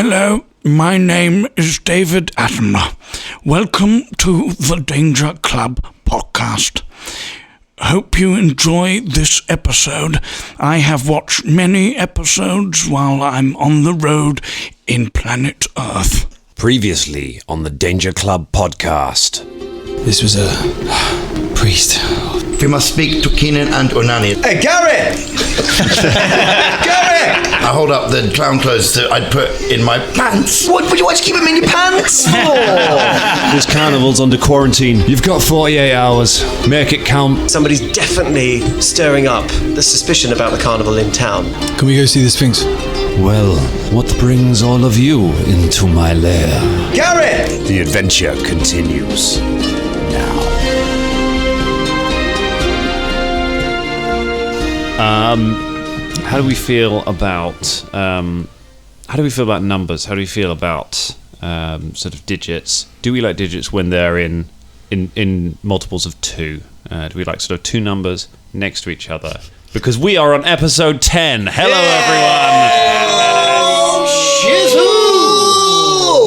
Hello, my name is David Attenborough. Welcome to the Danger Club podcast. Hope you enjoy this episode. I have watched many episodes while I'm on the road in planet Earth. Previously on the Danger Club podcast. This was a priest. We must speak to Keenan and Onani. Hey, Garrett! Garrett! I hold up the clown clothes that I'd put in my pants. What would you want to keep them in your pants for? This carnival's under quarantine. You've got 48 hours. Make it count. Somebody's definitely stirring up the suspicion about the carnival in town. Can we go see the Sphinx? Well, what brings all of you into my lair? Garrett! The adventure continues now. How do we feel about numbers? How do we feel about sort of digits? Do we like digits when they're in multiples of 2? Do we like sort of 2 numbers next to each other? Because we are on episode 10. Hello, everyone.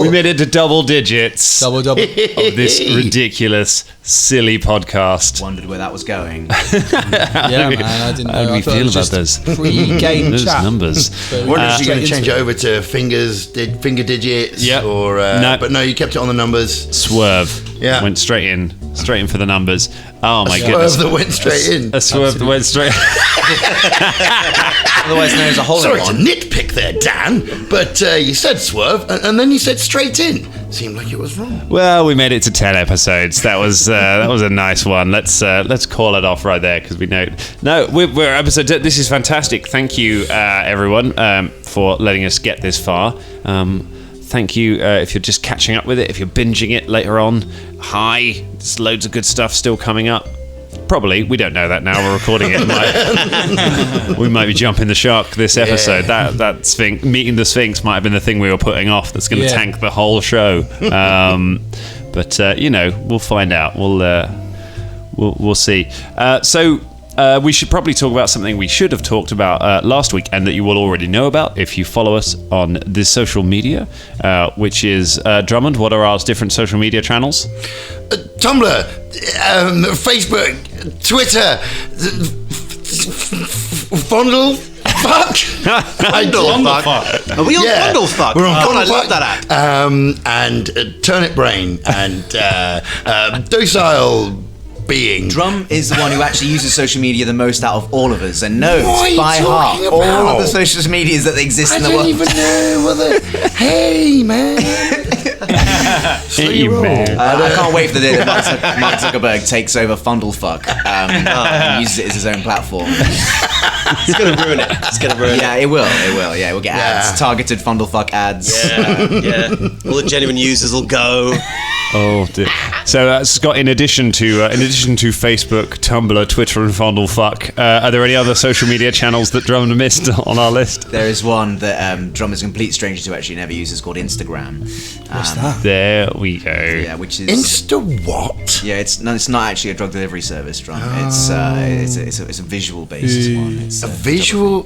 We made it to double digits. Double. Of this ridiculous, silly podcast. Wondered where that was going. Yeah, man, I didn't know. How do we feel about those pre-game those chat? numbers? Wonder if you're going to change it over to finger digits. Yep. Or No. But no, you kept it on the numbers. Swerve. Yeah. Went straight in for the numbers. Oh my Swerve goodness. that went straight in. A swerve that went straight. Otherwise known as a hole Sorry in to one. nitpick there, Dan, but you said swerve and then you said straight in. Seemed like it was wrong. Well, we made it to 10 episodes. That was a nice one. Let's call it off right there because we know. No, we're episode 10. This is fantastic. Thank you, everyone, for letting us get this far. Thank you if you're just catching up with it, if you're binging it later on. Hi, there's loads of good stuff still coming up. Probably, we don't know that now. We're recording it. We might be jumping the shark this episode. Yeah. That Sphinx, meeting the Sphinx might have been the thing we were putting off. That's going to tank the whole show. But we'll find out. We'll see. So. We should probably talk about something we should have talked about last week and that you will already know about if you follow us on the social media, which is Drummond. What are our different social media channels? Tumblr, Facebook, Twitter, Fondle. Fuck! Are we on Fondlefuck? We're on Fondlefuck. I love that app. And Turnip Brain and Docile Being. Drum is the one who actually uses social media the most out of all of us and knows What are you by heart talking all about? of the social medias that exist I in the don't world. even know whether. Hey, man. Hey, man. I can't wait for the day that Mark Zuckerberg takes over Fondlefuck and uses it as his own platform. It's going to ruin it. Yeah, it will. Yeah, we'll get ads, targeted Fondlefuck ads. Yeah. All the genuine users will go. Oh dear. So Scott, in addition to Facebook, Tumblr, Twitter, and Fondlefuck, are there any other social media channels that Drummond missed on our list? There is one that Drum is a complete stranger to actually never uses called Instagram. What's that? There we go. Yeah, which is Insta what? Yeah, it's not actually a drug delivery service, Drum. It's a visual based one. It's A visual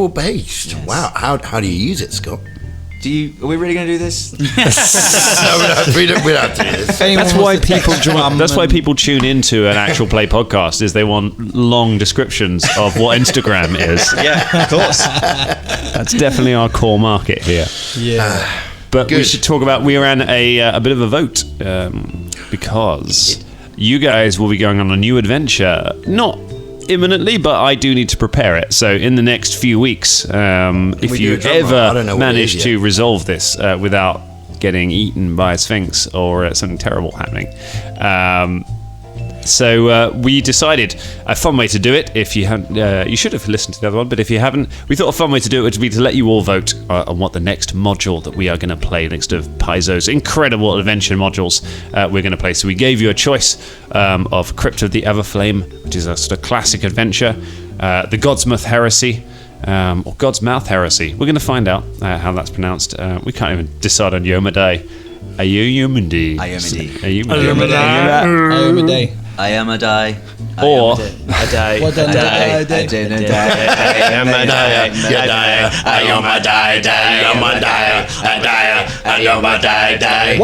based. Yes. Wow. How do you use it, Scott? Are we really going to do this? No, we don't have to do this. That's why people tune into an actual play podcast is they want long descriptions of what Instagram is. Yeah, of course. That's definitely our core market here. Yeah. But we Good. should talk about, we ran a bit of a vote because you guys will be going on a new adventure, not imminently, but I do need to prepare it. So in the next few weeks, if do you a drum roll? I don't know ever what it manage is to yet. resolve this without getting eaten by a Sphinx or something terrible happening. So we decided a fun way to do it, if you haven't, you should have listened to the other one, but if you haven't, we thought a fun way to do it would be to let you all vote on what the next module that we are going to play, next of Paizo's incredible adventure modules we're going to play. So we gave you a choice of Crypt of the Everflame, which is a sort of classic adventure, the Godsmouth Heresy, or God's Mouth Heresy. We're going to find out how that's pronounced. We can't even decide on Yomadai. Ayomadi. Ayomade. I am a die. Or A day. What A a day. day. A day. I am a day. I am a die. Ioma die die.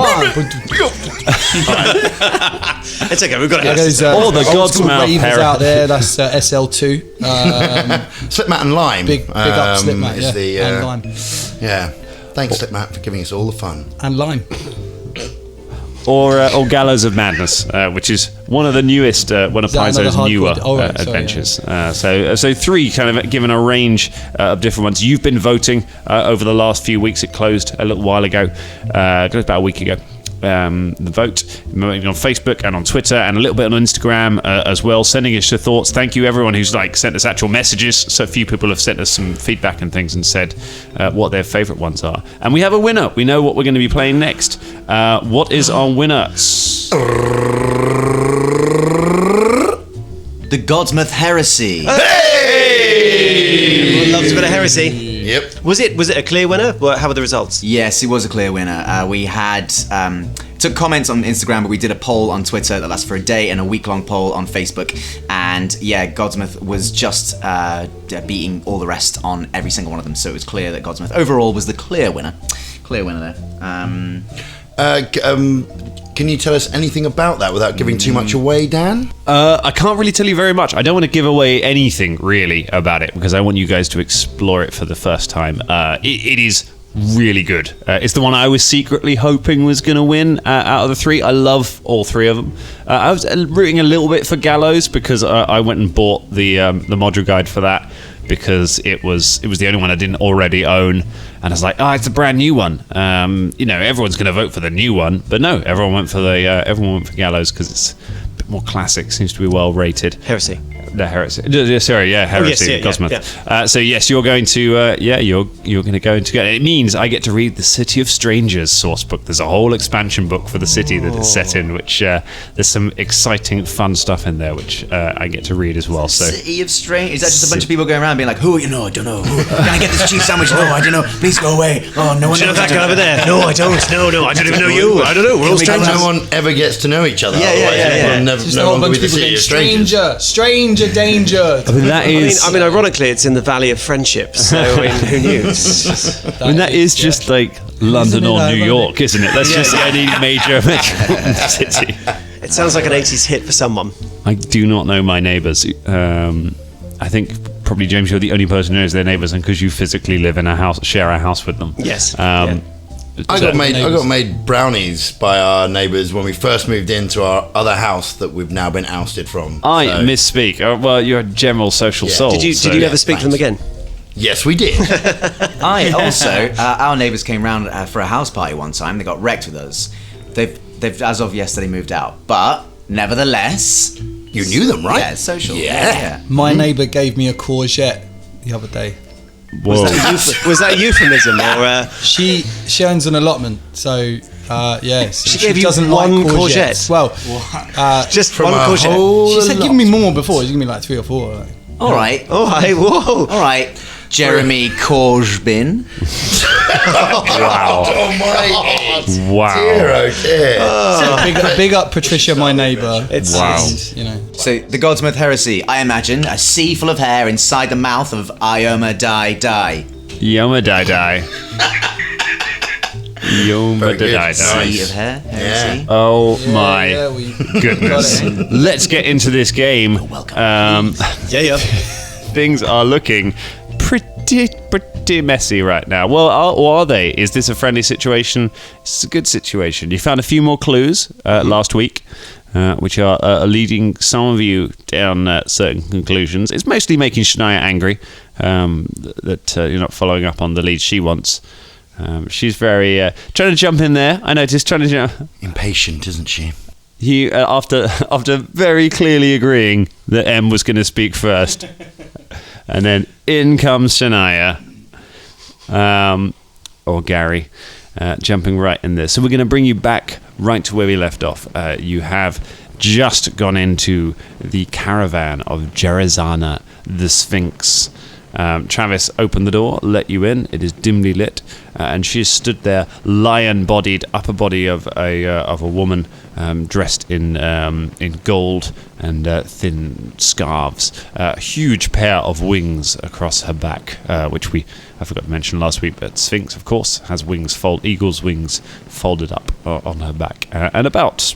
It's okay, we've got There it. goes, All the old God's school mouth ravers hair. out there. That's SL2. Slipmat and Lime. Big up Slipmat, is yeah. the, And Lime. Yeah. Thanks, Slipmat, for giving us all the fun. And Lime. Or Gallows of Madness, which is one of the newest, one of Is that Paizo's another newer hardcore? Oh, right, sorry, adventures. So three kind of given a range of different ones. You've been voting over the last few weeks. It closed a little while ago, about a week ago. The vote on Facebook and on Twitter and a little bit on Instagram as well, sending us your thoughts. Thank you everyone who's sent us actual messages. So a few people have sent us some feedback and things and said what their favourite ones are, and we have a winner. We know what we're going to be playing next. What is our winner? The Godsmith Heresy. Hey! Loves a bit of heresy. Yep. Was it a clear winner? How were the results? Yes, it was a clear winner. We had took comments on Instagram, but we did a poll on Twitter that lasted for a day and a week-long poll on Facebook. And yeah, Godsmith was just beating all the rest on every single one of them. So it was clear that Godsmith overall was the clear winner. Clear winner there. Can you tell us anything about that without giving too much away, Dan? I can't really tell you very much. I don't want to give away anything really about it because I want you guys to explore it for the first time. It is really good. It's the one I was secretly hoping was going to win out of the three. I love all three of them. I was rooting a little bit for Gallows because I went and bought the module guide for that because it was the only one I didn't already own, and I was like, it's a brand new one. Everyone's going to vote for the new one, but no, everyone went for Gallows because it's a bit more classic. Seems to be well rated. Heresy. The Heresy. Heresy. Godsmith. yeah. So yes, you're going to you're going to go into it. It means I get to read the City of Strangers source book. There's a whole expansion book for the city that it's set in, which there's some exciting, fun stuff in there, which I get to read as well. So City of Strange. Is that just a bunch of people going around being like, who? I don't know. Can I get this cheese sandwich? No, I don't know. Please go away. Oh, no one Do you know knows. that guy over there? No, I don't. No, I don't even know you. I don't know. We're all strangers. No one ever gets to know each other. Yeah, otherwise yeah. Never, Just no a whole one will bunch be of the people City going, of Strangers. stranger, danger. that is. I mean, ironically, it's in the Valley of Friendship. So, who knew? that is just like London or New York, isn't it? That's just any major metropolitan city. It sounds like an 80s hit for someone. I do not know my neighbours. I think probably, James, you're the only person who knows their neighbours, and because you physically live in a house, share a house with them. Yes. I got made brownies by our neighbours when we first moved into our other house that we've now been ousted from. I misspeak. Well, you're a general social soul. Did you ever speak to them again? Yes, we did. I also, our neighbours came round for a house party one time. They got wrecked with us. They've as of yesterday moved out, but nevertheless, You knew them, right? yeah, it's social. Yeah. My neighbour gave me a courgette the other day. Whoa. Was that a euphemism or? She owns an allotment, so she gave you doesn't one like courgette? Well, Just From one a courgette. whole she said lot. give me more before. She gave me like 3 or 4. Like. All right, Oh, hey, whoa. all right. Jeremy Corbyn. Wow. Oh my Wow. dear, oh dear. Big up Patricia, my neighbour. Wow. You know. So the Godsmith Heresy. I imagine a sea full of hair inside the mouth of Ioma Die Die. Yoma die die. Yoma Very good. die die. Sea of hair. Heresy. Oh my Yeah, we goodness. got it. Let's get into this game. Yeah. Things are looking pretty messy right now. Well, or are they? Is this a friendly situation? It's a good situation. You found a few more clues last week, which are leading some of you down certain conclusions. It's mostly making Shania angry that you're not following up on the lead she wants. She's very trying to jump in there. I noticed trying to jump. Impatient, isn't she? He after very clearly agreeing that M was going to speak first, and then in comes Shania, or Gary, jumping right in there. So we're going to bring you back right to where we left off. You have just gone into the caravan of Jerizana, the Sphinx. Travis opened the door, let you in. It is dimly lit, and she stood there, lion-bodied, upper body of a woman dressed in gold and thin scarves. A huge pair of wings across her back, which I forgot to mention last week, but Sphinx, of course, has eagle's wings folded up on her back, and about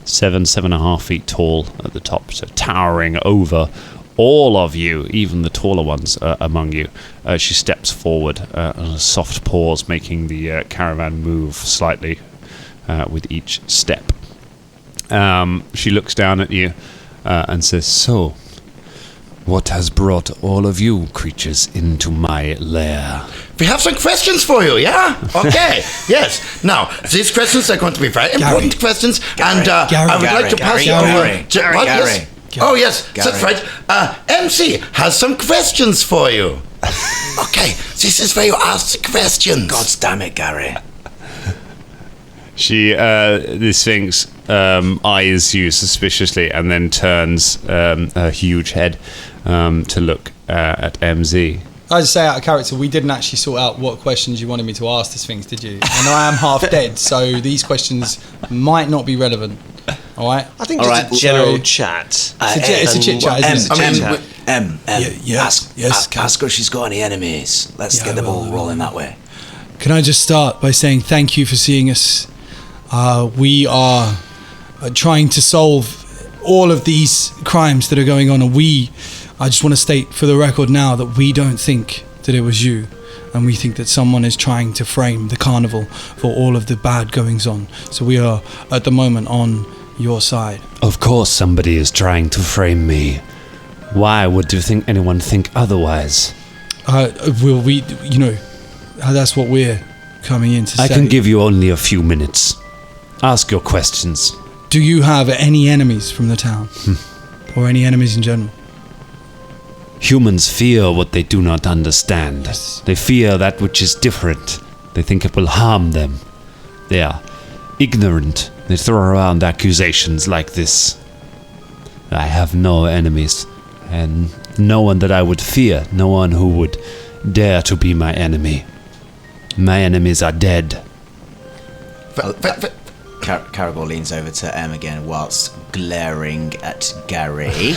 7.5 feet tall at the top, so towering over all of you, even the taller ones among you. She steps forward on soft paws, making the caravan move slightly with each step. She looks down at you and says, "So, what has brought all of you creatures into my lair?" We have some questions for you, yeah? Okay, yes. Now, these questions are going to be very important questions, and I would like to pass you over to... What? Yes? Oh, yes, that's right. MC has some questions for you. Okay, this is where you ask the questions. God damn it, Gary. The Sphinx eyes you suspiciously and then turns her huge head to look at MZ. I just say out of character, we didn't actually sort out what questions you wanted me to ask the Sphinx, did you? And I am half dead, so these questions might not be relevant. All right? I think just a general chat. It's a chit chat, isn't it? Ask her if she's got any enemies. Let's get the ball rolling that way. Can I just start by saying thank you for seeing us? We are trying to solve all of these crimes that are going on, and I just want to state for the record now that we don't think that it was you, and we think that someone is trying to frame the carnival for all of the bad goings on. So we are at the moment on your side. Of course somebody is trying to frame me. Why would anyone think otherwise? That's what we're coming in to say. I can give you only a few minutes. Ask your questions. Do you have any enemies from the town? Or any enemies in general? Humans fear what they do not understand. Yes. They fear that which is different. They think it will harm them. They are ignorant. They throw around accusations like this. I have no enemies, and no one that I would fear, no one who would dare to be my enemy. My enemies are dead. Caragor leans over to M again whilst glaring at Gary.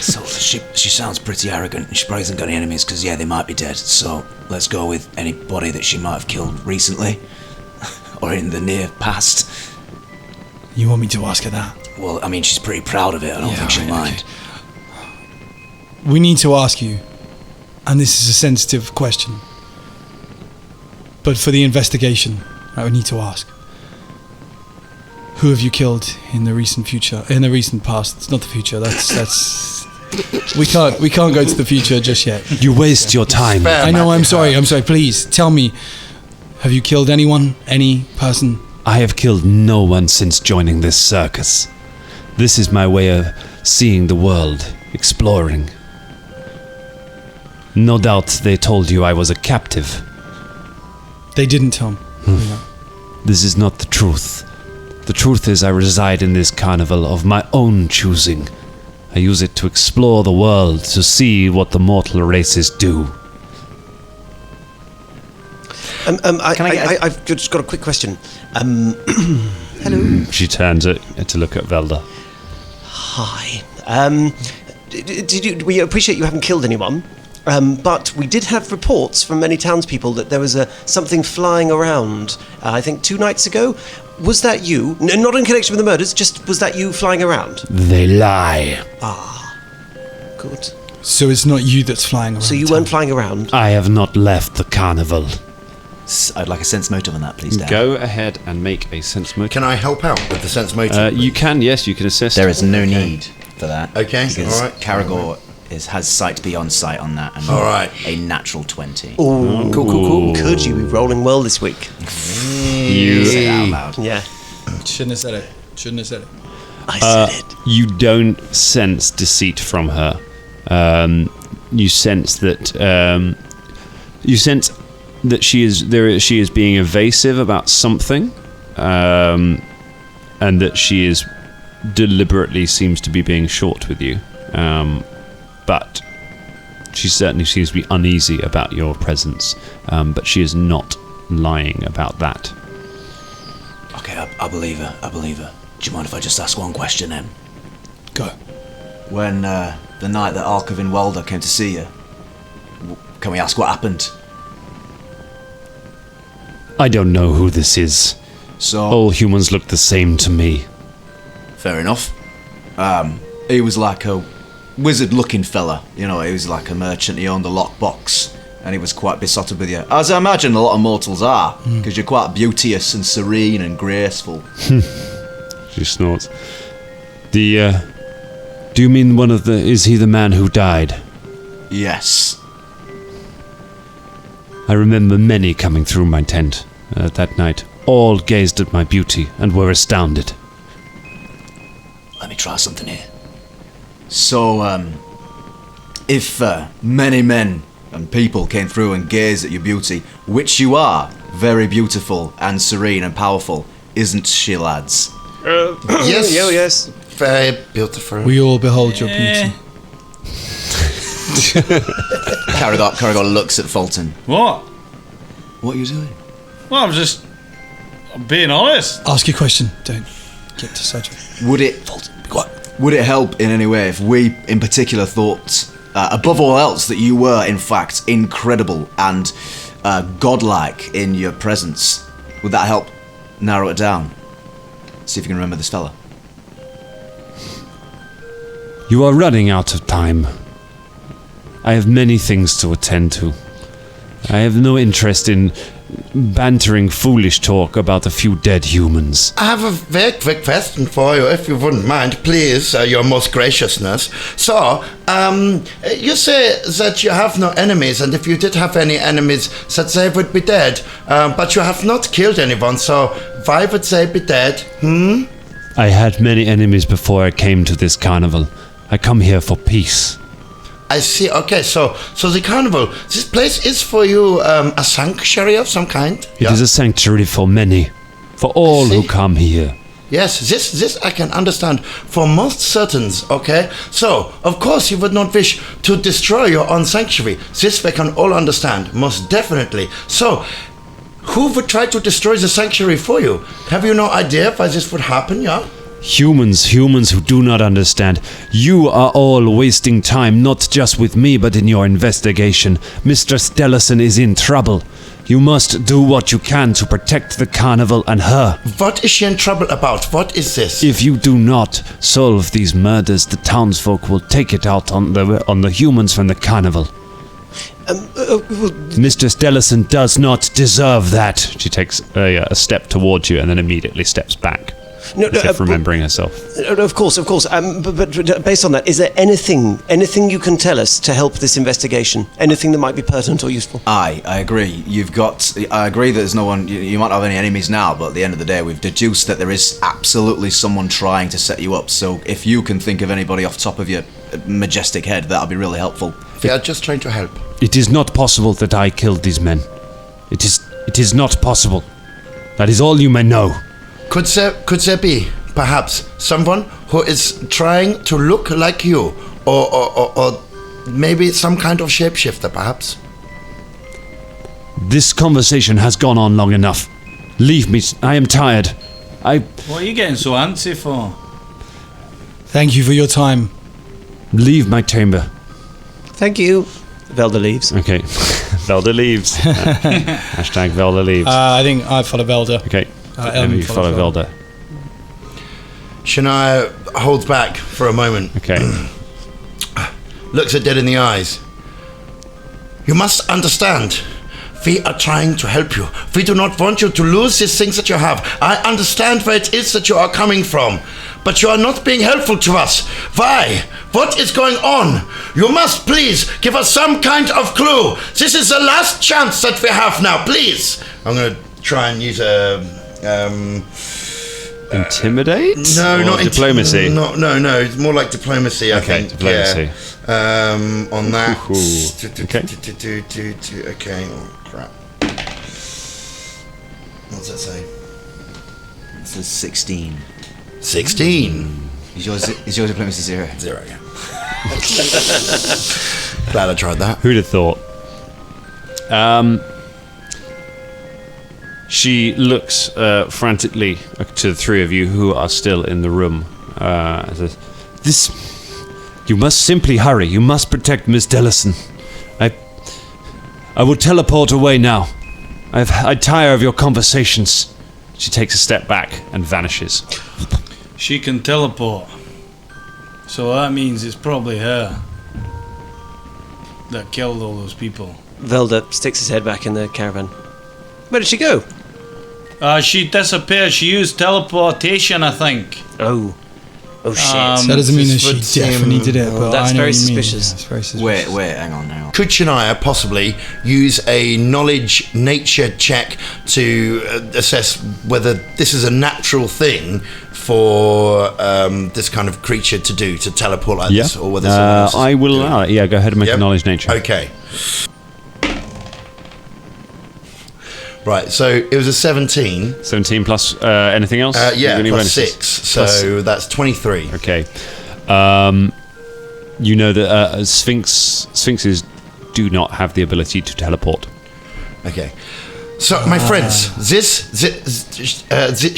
So she sounds pretty arrogant, and she probably hasn't got any enemies because, they might be dead. So let's go with anybody that she might have killed recently or in the near past. You want me to ask her that? Well, I mean, she's pretty proud of it. I don't think she'll mind. Okay. We need to ask you, and this is a sensitive question, but for the investigation, I would need to ask. Who have you killed in the recent past? It's not the future. That's we can't go to the future just yet. You waste your time. I know. I'm sorry. Please tell me. Have you killed anyone? Any person? I have killed no one since joining this circus. This is my way of seeing the world, exploring. No doubt they told you I was a captive. They didn't tell me. This is not the truth. The truth is I reside in this carnival of my own choosing. I use it to explore the world, to see what the mortal races do. I've just got a quick question. Hello. She turns to look at Velda. Hi. We appreciate you haven't killed anyone, but we did have reports from many townspeople that there was something flying around, I think 2 nights ago. Was that you? Not in connection with the murders, just was that you flying around? They lie. Good. So it's not you that's flying around? So you weren't flying around? I have not left the carnival. I'd like a sense motive on that, please, Dan. Go ahead and make a sense motive. Can I help out with the sense motive? You can, yes, you can assist. There is no need for that. Okay, because all right. Caragor has sight beyond sight on that, and all right. A natural 20. Ooh. Cool. Could you be rolling well this week? You say it out loud. Yeah. Shouldn't have said it. I said it. You don't sense deceit from her. You sense that. She is being evasive about something, and that she is deliberately seems to be being short with you. But she certainly seems to be uneasy about your presence. But she is not lying about that. Okay, I believe her. Do you mind if I just ask one question then? Go. When the night that Archivin Welder came to see you, can we ask what happened? I don't know who this is. So All humans look the same to me. fair enough. He was like a wizard-looking fella. You know, he was like a merchant. He owned a lockbox, and he was quite besotted with you, as I imagine a lot of mortals are, because you're quite beauteous and serene and graceful. She snorts. Do you mean is he the man who died? Yes. I remember many coming through my tent that night. All gazed at my beauty and were astounded. Let me try something here. So, if many men and people came through and gazed at your beauty, which you are, very beautiful and serene and powerful, isn't she, lads? Yes. Yes. Very beautiful. We all behold your beauty. Caragor looks at Fulton. What? What are you doing? Well, I'm being honest. Ask your question. Don't get to surgery. Would it help in any way if we, in particular, thought, above all else, that you were, in fact, incredible and godlike in your presence? Would that help narrow it down? See if you can remember this fella. You are running out of time. I have many things to attend to. I have no interest in bantering foolish talk about a few dead humans. I have a very quick question for you, if you wouldn't mind, please, your most graciousness. So, you say that you have no enemies, and if you did have any enemies, that they would be dead. But you have not killed anyone, so why would they be dead? I had many enemies before I came to this carnival. I come here for peace. I see. Okay, so the carnival, this place is for you a sanctuary of some kind? It is a sanctuary for many, for all who come here. Yes, this I can understand for most certains, okay? So, of course you would not wish to destroy your own sanctuary. This we can all understand, most definitely. So, who would try to destroy the sanctuary for you? Have you no idea why this would happen, yeah? Humans who do not understand. You are all wasting time, not just with me, but in your investigation. Mr. Stellison is in trouble. You must do what you can to protect the carnival and her. What is she in trouble about? What is this? If you do not solve these murders, the townsfolk will take it out on the humans from the carnival. Mr. Stellison does not deserve that. She takes a step towards you and then immediately steps back. As if remembering herself. Of course. But based on that, is there anything you can tell us to help this investigation? Anything that might be pertinent or useful? I agree. I agree that there's no one. You might not have any enemies now, but at the end of the day, we've deduced that there is absolutely someone trying to set you up. So if you can think of anybody off the top of your majestic head, that'll be really helpful. We are just trying to help. It is not possible that I killed these men. It is not possible. That is all you may know. Could there be, perhaps, someone who is trying to look like you? Or maybe some kind of shapeshifter, perhaps? This conversation has gone on long enough. Leave me. I am tired. What are you getting so antsy for? Thank you for your time. Leave my chamber. Thank you. Velda leaves. Okay. Velda leaves. Hashtag Velda leaves. I think I follow Velda. Okay. You follow Velda. Shania holds back for a moment. Okay. Looks at Dead in the eyes. You must understand. We are trying to help you. We do not want you to lose these things that you have. I understand where it is that you are coming from. But you are not being helpful to us. Why? What is going on? You must please give us some kind of clue. This is the last chance that we have now. Please. I'm going to try and use a... Intimidate? No, not diplomacy. No. It's more like diplomacy. I think. Diplomacy. Yeah. On that. Okay. Okay. Oh crap. What's that say? It says 16. 16. Is your diplomacy 0? 0. Yeah. Glad I tried that. Who'd have thought? She looks frantically to the three of you who are still in the room. And says, you must simply hurry. You must protect Miss Dellison. I will teleport away now. I tire of your conversations. She takes a step back and vanishes. She can teleport. So that means it's probably her that killed all those people. Velda sticks his head back in the caravan. Where did she go? She disappeared. She used teleportation, I think. Oh shit. That doesn't mean that she definitely did it, but That's I know very what you mean. suspicious. That's very suspicious. Wait, hang on. Could Shania possibly use a knowledge nature check to assess whether this is a natural thing for this kind of creature to do, to teleport like this, or whether someone else is I will doing it? allow it. Yeah, go ahead and make Yep. a knowledge nature. Okay. Right, so it was a 17. 17 plus anything else? Yeah, You got any plus bonuses? 6. So that's 23. Okay. You know that Sphinxes do not have the ability to teleport. Okay. So, my friends,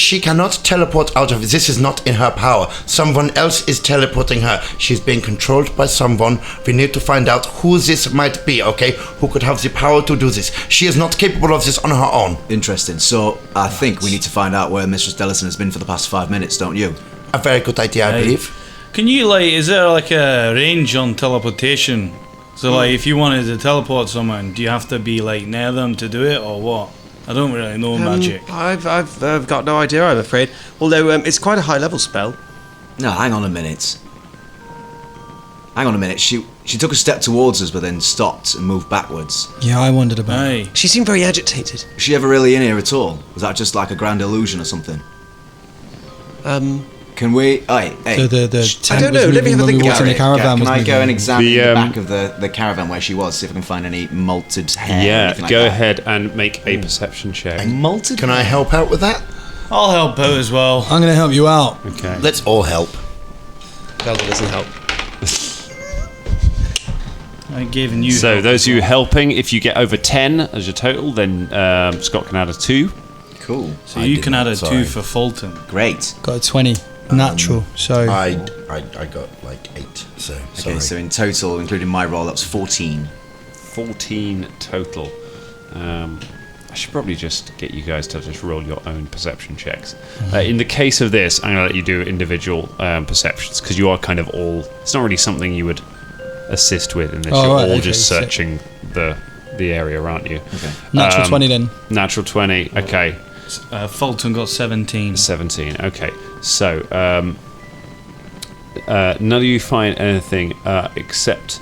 she cannot teleport out of it. This is not in her power. Someone else is teleporting her. She's being controlled by someone. We need to find out who this might be, okay? Who could have the power to do this. She is not capable of this on her own. Interesting. So I think we need to find out where Mistress Dellison has been for the past 5 minutes, don't you? A very good idea, I believe. Can you, is there a range on teleportation? So, if you wanted to teleport someone, do you have to be, near them to do it, or what? I don't really know magic. I've got no idea, I'm afraid. Although it's quite a high-level spell. No, hang on a minute. She took a step towards us, but then stopped and moved backwards. Yeah, I wondered about it. Aye. She seemed very agitated. Was she ever really in here at all? Was that just like a grand illusion or something? Can we... Hey. The I don't know, let me have a think about about the it. caravan Can was I go moving. and examine The, the back of the caravan where she was, see if I can find any malted hair or Yeah, anything like go that? ahead and make a perception check. Malted Can I help out with that? I'll help out as well. I'm going to help you out. Okay. Let's all help. Velda doesn't help. I gave you. So help those as of you well. helping, if you get over 10 as your total, then Scott can add a 2. Cool. So you can add a 2 sorry. for Fulton. Great. Got a 20. Natural. So I got 8, so sorry. Okay, so in total, including my roll, that was 14. 14 total. I should probably just get you guys to just roll your own perception checks. In the case of this, I'm going to let you do individual perceptions, because you are kind of all... It's not really something you would assist with in this. You're all just sick. searching the area, aren't you? Okay. natural 20 then. Natural 20, okay. Fulton got 17. 17, okay. So, none of you find anything except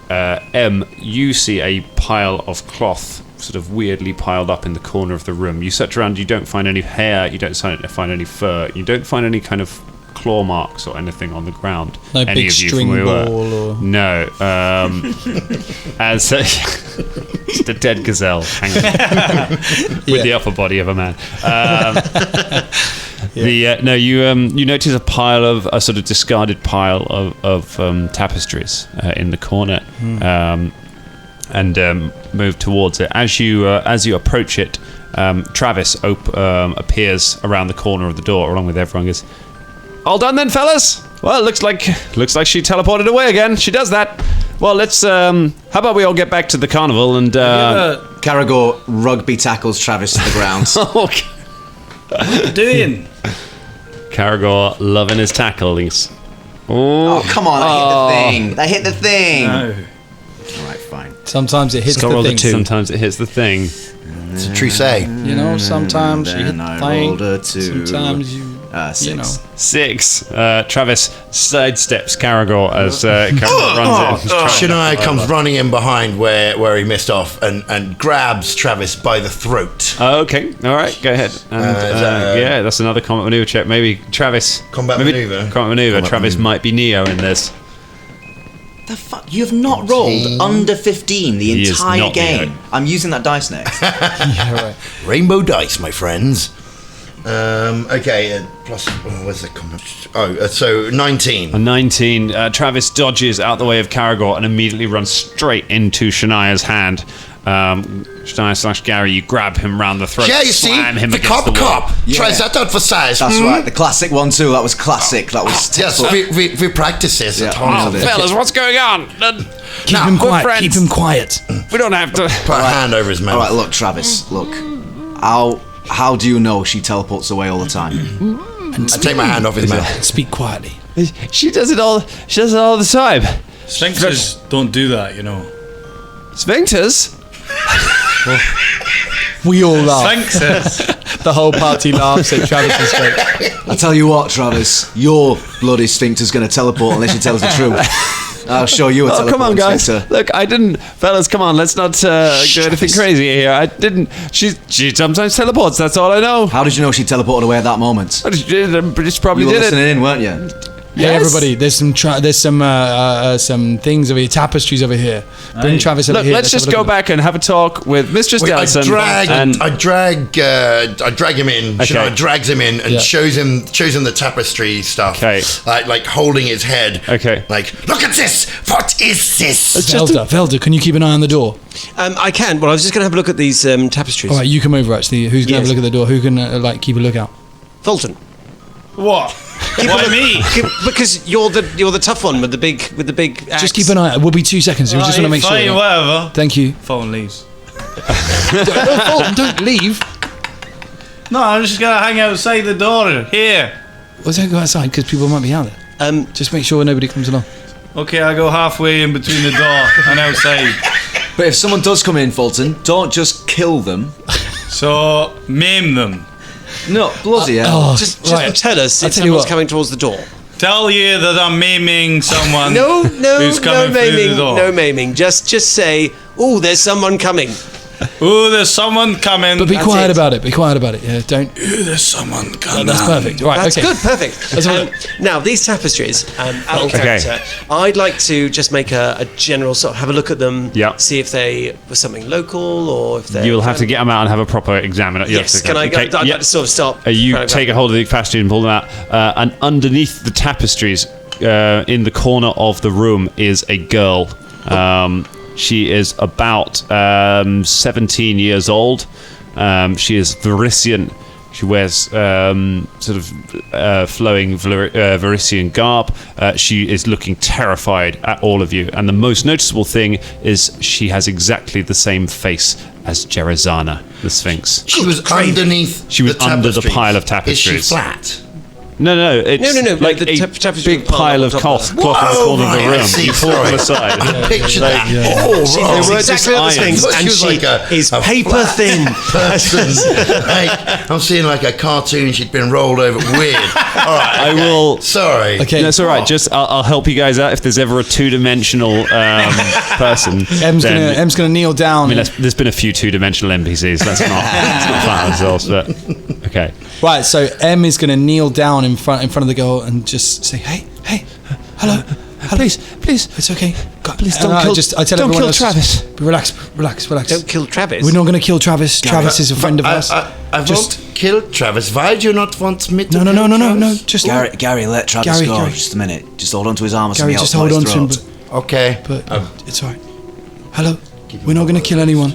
M, you see a pile of cloth sort of weirdly piled up in the corner of the room. You search around, you don't find any hair, you don't find any fur, you don't find any kind of claw marks or anything on the ground. No any big of you string from where you were. ball or... No. As just a dead gazelle hanging with the upper body of a man. You notice a pile of a sort of discarded pile of tapestries in the corner, and move towards it. As you approach it, Travis appears around the corner of the door along with everyone. Goes, all done then, fellas? Well, looks like she teleported away again. She does that. Well, let's. How about we all get back to the carnival and. Caragor rugby tackles Travis to the ground. Okay. What are you doing? Caragor loving his tacklings. Oh, come on, I hit the thing. No. Alright, fine. Sometimes it hits Scott the rolled a thing. 2. Sometimes it hits the thing. It's a true say. You know, sometimes you hit Then I the thing. rolled a 2. Sometimes you 6. you know. 6. Travis sidesteps Caragor as Caragor runs in. Shania comes running in behind where he missed off and grabs Travis by the throat. Okay, all right, go ahead. And, yeah, that's another combat maneuver check. Maybe Travis. Combat maybe maneuver? Combat maneuver. Combat Travis maneuver. might be Neo in this. The fuck? You have not rolled under 15 the He is entire not game. Neo. I'm using that dice next. Yeah, right. Rainbow dice, my friends. Okay, plus. Where's the comment? So 19. A 19. Travis dodges out the way of Caragor and immediately runs straight into Shania's hand. Shania/Gary, you grab him round the throat, Yeah, you see, slam him the against the cop. wall. Tries that out for size. That's right. The classic one too. That was classic. That was Yes, we practice this at home. nailed it. Fellas, what's going on? Keep him quiet. friends. Keep him quiet. We don't have to. Put a hand over his mouth. All right, look, Travis. Look, how do you know she teleports away all the time? I take my hand off his mouth. Speak quietly. She does it all the time. Sphinxes don't do that, you know. Sphinxes? We all laugh. Sphinxes. The whole party laughs at Travis's joke. I tell you what, Travis, your bloody Sphinx is going to teleport unless you tell us the truth. I'll show you a teleporting Come on, guys. Sphinx. Look, I didn't. Fellas, come on. Let's not do anything crazy here. I didn't. She sometimes teleports. That's all I know. How did you know she teleported away at that moment? She probably You were did it. listening in, weren't you? Hey everybody, there's some things over here, tapestries over here. Bring Travis over Look, here. let's just go back and have a talk with Mistress Wait, Dellison. I drag him in. Okay. Shania drags him in and shows him the tapestry stuff. Okay. Like holding his head. Okay. Like, look at this. What is this? Velda, can you keep an eye on the door? I can. Well, I was just going to have a look at these tapestries. All right, you come over. Actually, who's gonna have a Yes. look at the door? Who can keep a lookout? Fulton. What? Why me? Because you're the tough one with the big axe. Just keep an eye. We'll be 2 seconds. We just want to make Fine, sure. whatever. Thank you. Phone leaves. Fulton, don't leave. No, I'm just gonna hang outside the door. Here. Well, don't go outside because people might be out there. Just make sure nobody comes along. Okay, I go halfway in between the door and outside. But if someone does come in, Fulton, don't just kill them. So, maim them. No, bloody hell. Just Right. tell us I'll if tell you someone's what. coming towards the door. Tell you that I'm maiming someone No who's coming through the maiming. door. No maiming. Just say, oh, there's someone coming. Ooh, there's someone coming. But be That's quiet it. about it. Be quiet about it. Yeah, don't. There's someone coming. That's perfect. Right. That's okay. good, perfect. Let's have a Now, these tapestries, out of Okay. character, I'd like to just make a general sort of have a look at them, Yeah. see if they were something local or if they You will have to get them out and have a proper examine. Yes, can I go? Okay, I'd yeah. like to sort of stop. You take a hold of the capacity and pull them out. And underneath the tapestries, in the corner of the room, is a girl. She is about 17 years old. She is Varisian. She wears sort of flowing Varisian garb. She is looking terrified at all of you. And the most noticeable thing is she has exactly the same face as Jerizana, the Sphinx. She was underneath. She was under the tapestries. pile of Is tapestries. she flat? No. It's No. like The a tapestry big piled pile on of top cloth of in the corner of right, the I room. see, You pull them sorry. aside. I picture that. yeah. Oh, They right. were exactly like the iron. Sphinx, She and was she like is a paper flat thin. person. Like, I'm seeing like a cartoon. She'd been rolled over. Weird. All right. I will. Sorry. Okay. That's all right. Just I'll help you guys out if there's ever a two-dimensional person. M's then- gonna kneel down. I mean, there's been a few two-dimensional NPCs. That's not flat ourselves, but okay. Right, so M is going to kneel down in front of the girl and just say, "Hey, hello, Please, it's okay. please And don't I kill. I tell don't everyone kill else, Travis. Relax. Don't kill Travis. We're not going to kill Travis. Travis is a friend of ours. I Just- won't kill Travis. Why do you not want me to No. kill Travis? Just Gary, let Travis Gary, go. Gary. Just a minute. Just hold on to his arm or Gary, something just else. hold on to him. throat. Okay. But it's all right. Hello. We're not going to kill anyone.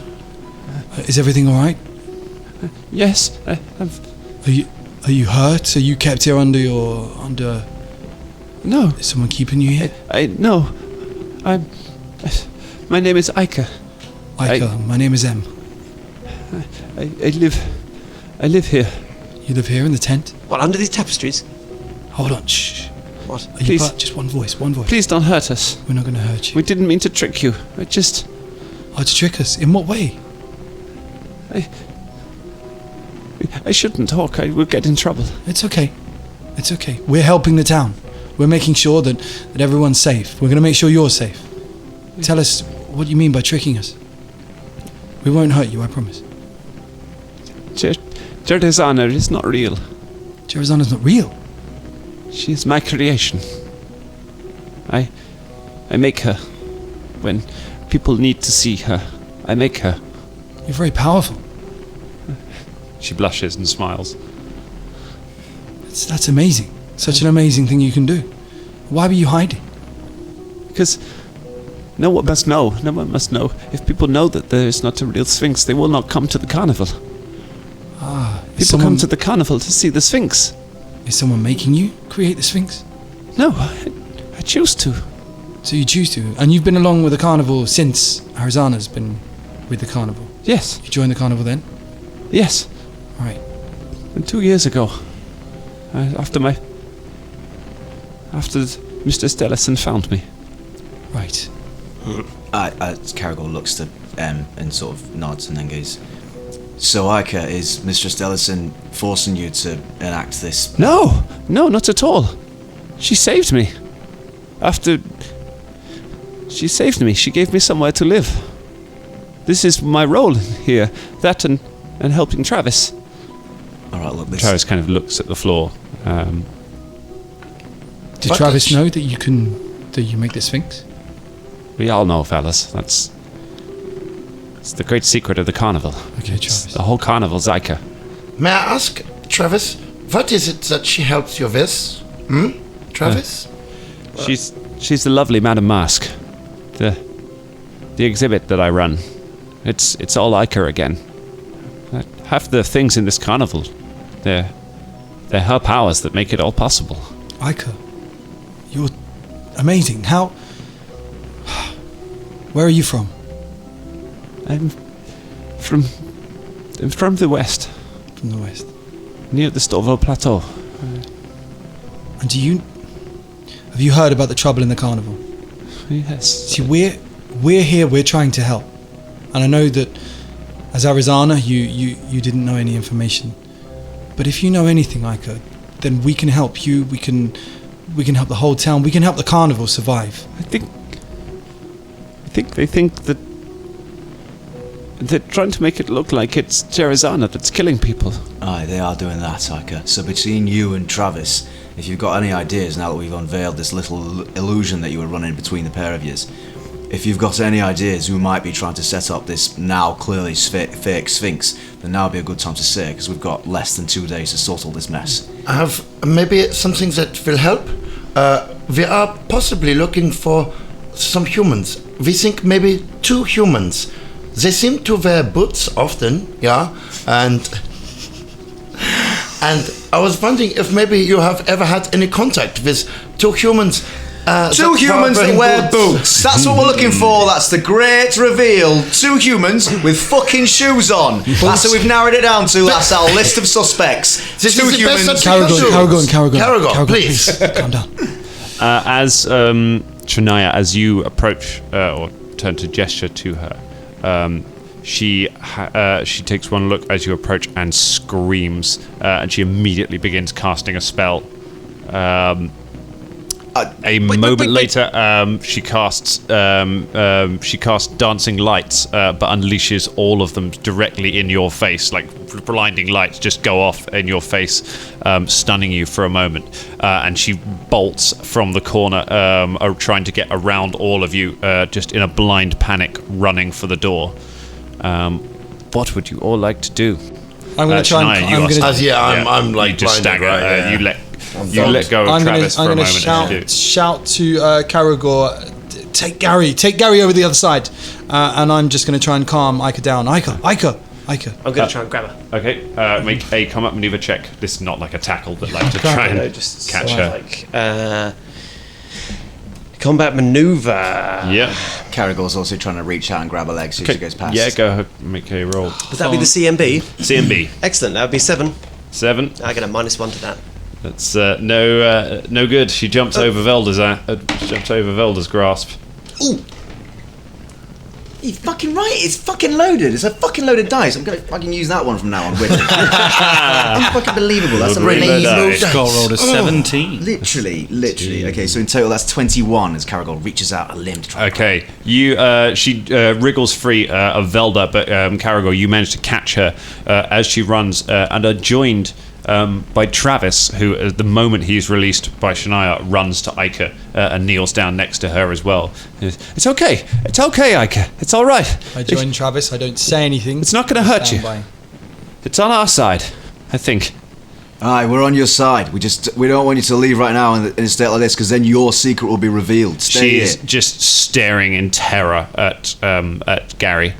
Is everything all right? Yes. Are you hurt? Are you kept here under? No. Is someone keeping you here? No. My name is Ica. Ika, my name is M. I live here. You live here in the tent? What, under these tapestries? Hold on. Shh. What? Are you Please. just one voice. Please don't hurt us. We're not going to hurt you. We didn't mean to trick you. Oh, to trick us? In what way? I shouldn't talk. I would get in trouble. It's okay. We're helping the town. We're making sure that everyone's safe. We're going to make sure you're safe. Tell us what you mean by tricking us. We won't hurt you, I promise. Jerizana is not real. Jerizana's not real. She is my creation. I make her. When people need to see her, I make her. You're very powerful. She blushes and smiles. That's amazing. Such an amazing thing you can do. Why were you hiding? Because No one must know. No one must know. If people know that there is not a real Sphinx, they will not come to the carnival. People come to the carnival to see the Sphinx. Is someone making you create the Sphinx? No, I choose to. So you choose to, and you've been along with the carnival since Arizana's been with the carnival. Yes. You joined the carnival then? Yes. Right. And 2 years ago, after Mr. Stellison found me. Right. Caragor looks to and sort of nods and then goes, "So, Ica, is Mistress Ellison forcing you to enact this?" No, not at all. She saved me. After she saved me, she gave me somewhere to live. This is my role here. That and helping Travis. All right, look. Travis kind of looks at the floor. Did Travis know that you make the Sphinx? We all know, fellas. It's the great secret of the carnival. Okay, Travis. The whole carnival's Ica. May I ask, Travis, what is it that she helps you with? Travis? She's the lovely Madam Mask. The exhibit that I run. It's all Ica again. Half the things in this carnival, they're her powers that make it all possible. Ica, you're amazing. How? Where are you from? I'm from the west. From the west. Near the Storville Plateau. And have you heard about the trouble in the carnival? Yes. See, we're here. We're trying to help, and I know that as Arizona, you didn't know any information. But if you know anything, Ica, then we can help you. We can help the whole town. We can help the carnival survive. I think they think that they're trying to make it look like it's Jerizana that's killing people. Aye, they are doing that, Ica. So between you and Travis, if you've got any ideas now that we've unveiled this little illusion that you were running between the pair of yous, if you've got any ideas who might be trying to set up this now clearly fake Sphinx, then now would be a good time to say, because we've got less than 2 days to sort all this mess. I have maybe something that will help. We are possibly looking for some humans. We think maybe 2 humans. They seem to wear boots often, yeah, and I was wondering if maybe you have ever had any contact with 2 humans. 2 humans that wear boots. That's what we're looking for. That's the great reveal. 2 humans with fucking shoes on. That's what we've narrowed it down to. That's our list of suspects. This 2 is the best humans. Caragor, please. Calm down. As Shania, as you approach or turn to gesture to her, she takes one look as you approach and screams, and she immediately begins casting a spell. A moment later, she casts dancing lights, but unleashes all of them directly in your face. Like blinding lights just go off in your face, stunning you for a moment. And she bolts from the corner, trying to get around all of you, just in a blind panic, running for the door. What would you all like to do? I'm going to try and... I'm like you just blinded, stagger. right? You let go of Travis for a moment. I'm going to shout to Caragor, take Gary over the other side, and I'm just going to try and calm Ica down. Ica. I'm going to try and grab her. Okay, make a combat maneuver check. This is not like a tackle, but like to try and just catch her. Like, combat maneuver. Yeah. Caragor's also trying to reach out and grab her leg so she goes past. Yeah, go ahead, make a roll. Would that be the CMB? CMB. Excellent, that would be 7. 7. I get a -1 to that. That's no good. She jumps over Velda's grasp. Ooh! You're fucking right, it's fucking loaded. It's a fucking loaded dice. I'm gonna fucking use that one from now on. Unbelievable. That's amazing. Skull rolled a 17. Literally. Okay, so in total that's 21 as Caragor reaches out a limb to try. Okay, she wriggles free of Velda, but Caragor, you manage to catch her as she runs and are joined by Travis, who at the moment he's released by Shania runs to Ica and kneels down next to her as well. It's okay, Ica, it's all right. I join Travis. I don't say anything. It's not going to hurt you. It's on our side, I think. Alright, we're on your side. We don't want you to leave right now in a state like this, because then your secret will be revealed. Stay She's here. just staring in terror at Gary,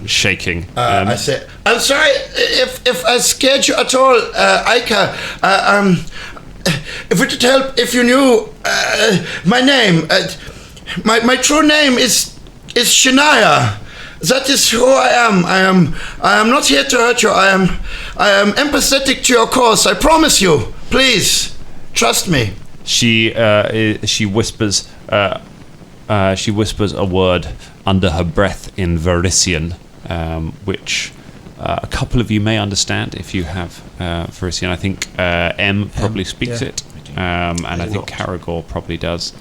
shaking. I said, I'm sorry if I scared you at all, Aika. If we could help, if you knew my name, my true name is Shania. That is who I am. I am not here to hurt you. I am empathetic to your cause. I promise you. Please, trust me. She whispers a word under her breath in Verisian, which a couple of you may understand if you have Verisian. I think M probably speaks it, and I think Caragor probably does.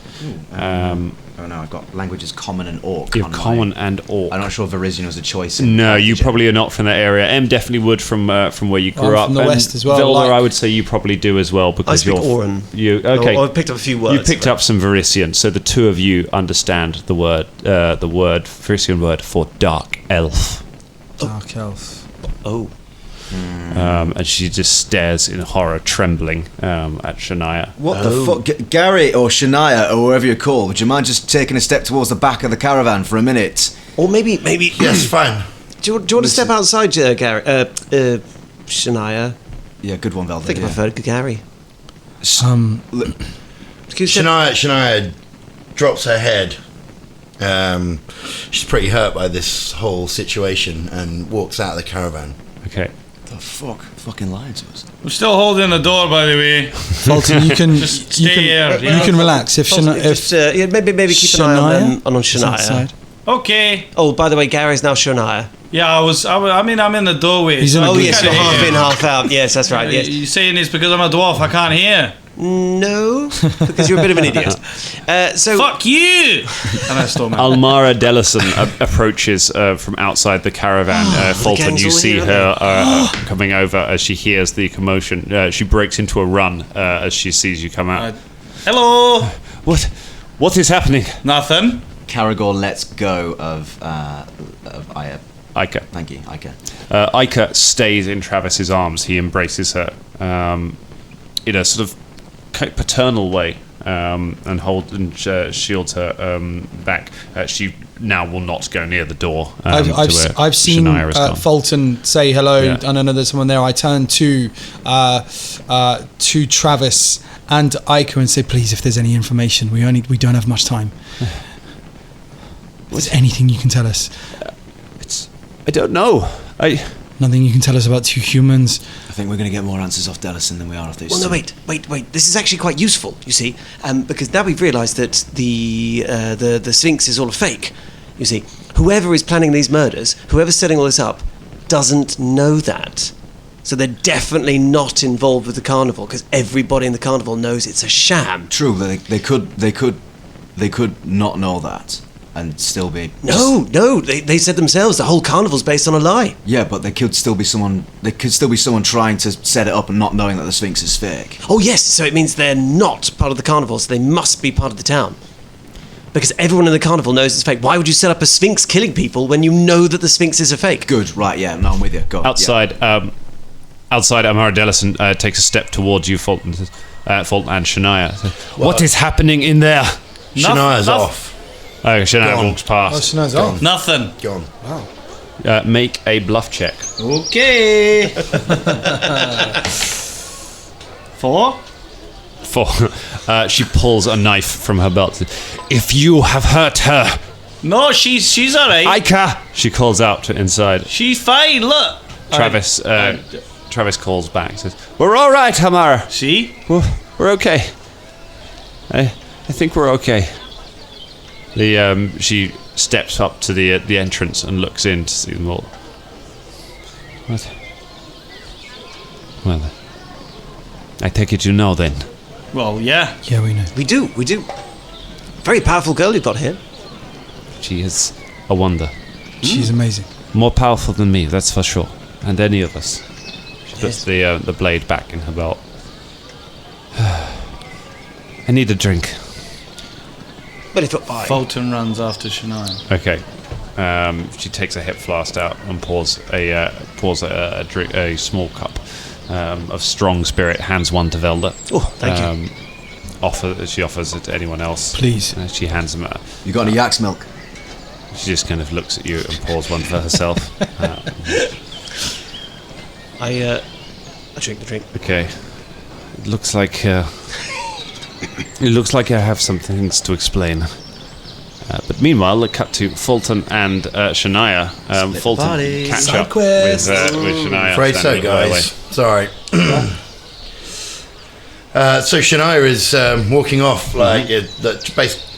Oh no, I've got languages common and orc. You have common and orc. I'm not sure if Verisian was a choice. No, you probably are not from that area. M definitely would from where you grew up. From the and west as well. Velda, I would say you probably do as well because I speak Oran. Okay. I've picked up a few words. You picked up some Verisian, so the two of you understand the word Verisian word for dark elf. Dark elf. Oh. And she just stares in horror, trembling at Shania. What the fuck? Gary or Shania or whatever you're called, would you mind just taking a step towards the back of the caravan for a minute? Or maybe. Yes, fine. Do you want to step outside, Gary? Shania. Yeah, good one, Velda. I think I prefer Gary. Shania drops her head. She's pretty hurt by this whole situation and walks out of the caravan. Okay. The fuck? Fucking lying to us. We're still holding the door, by the way. Fulton, you can Just stay here. you can relax. If Fulton, Shania, maybe keep an eye on is Shania. outside. Okay. Oh, by the way, Gary's now Shania. Yeah, I'm in the doorway. He's in so a I Oh good yes, can't you're half hear. in, half out. Yes, that's right. Yes. You saying it's because I'm a dwarf I can't hear? No, because you're a bit of an idiot. So Fuck you! And I stole my Almara Dellison approaches from outside the caravan. Fulton, gang's you all see here, her coming over as she hears the commotion. She breaks into a run as she sees you come out. Hello. What is happening? Nothing. Caragor lets go of Aya. Ica. Thank you, Ika. Ica stays in Travis's arms. He embraces her in a sort of paternal way and shields her back. She now will not go near the door. I've seen Shania has gone. Fulton say hello, Yeah. and I know there's someone there. I turn to Travis and Ica and say, please, if there's any information, we don't have much time. If there's anything you can tell us. I don't know. Nothing you can tell us about two humans. I think we're going to get more answers off Dellison than we are off these. Well, no, wait. This is actually quite useful, you see, because now we've realised that the Sphinx is all a fake. You see, whoever is planning these murders, whoever's setting all this up, doesn't know that. So they're definitely not involved with the carnival because everybody in the carnival knows it's a sham. True, they could not know that and still be. No, they said themselves the whole carnival's based on a lie. Yeah, but there could still be someone. There could still be someone trying to set it up and not knowing that the Sphinx is fake. Oh yes, so it means they're not part of the carnival, so they must be part of the town. Because everyone in the carnival knows it's fake. Why would you set up a Sphinx killing people when you know that the Sphinx is a fake? Good, right? Yeah, no, I'm with you. Go on, Outside, outside, Amara Dellison takes a step towards you, Fulton and Shania. What is happening in there? Shania's off. Oh, Shania Gone. walks past. Shania's off. Nothing. Gone. Make a bluff check. Okay. 4. She pulls a knife from her belt. If you have hurt her, No, she's alright. Ica, she calls out to inside. She's fine. Look. Travis calls back. Says, "We're all right, Hamara. See? We're okay. I think we're okay." She steps up to the entrance and looks in to see them all. What? Well, I take it you know then. Well, yeah. Yeah, we know. We do. Very powerful girl you've got here. She is a wonder. She's amazing. More powerful than me, that's for sure. And any of us. She puts the blade back in her belt. I need a drink. But if I... Fulton runs after Shania. Okay. She takes a hip flask out and pours a drink, a small cup of strong spirit, hands one to Velda. Oh, thank you. She offers it to anyone else. Please. She hands him. You got any yak's milk? She just kind of looks at you and pours one for herself. I drink the drink. Okay. It looks like I have some things to explain. But meanwhile, the cut to Fulton and Shania. Fulton catch Side up quest. with Shania. Afraid so, standing away. guys. Sorry. So Shania is walking off like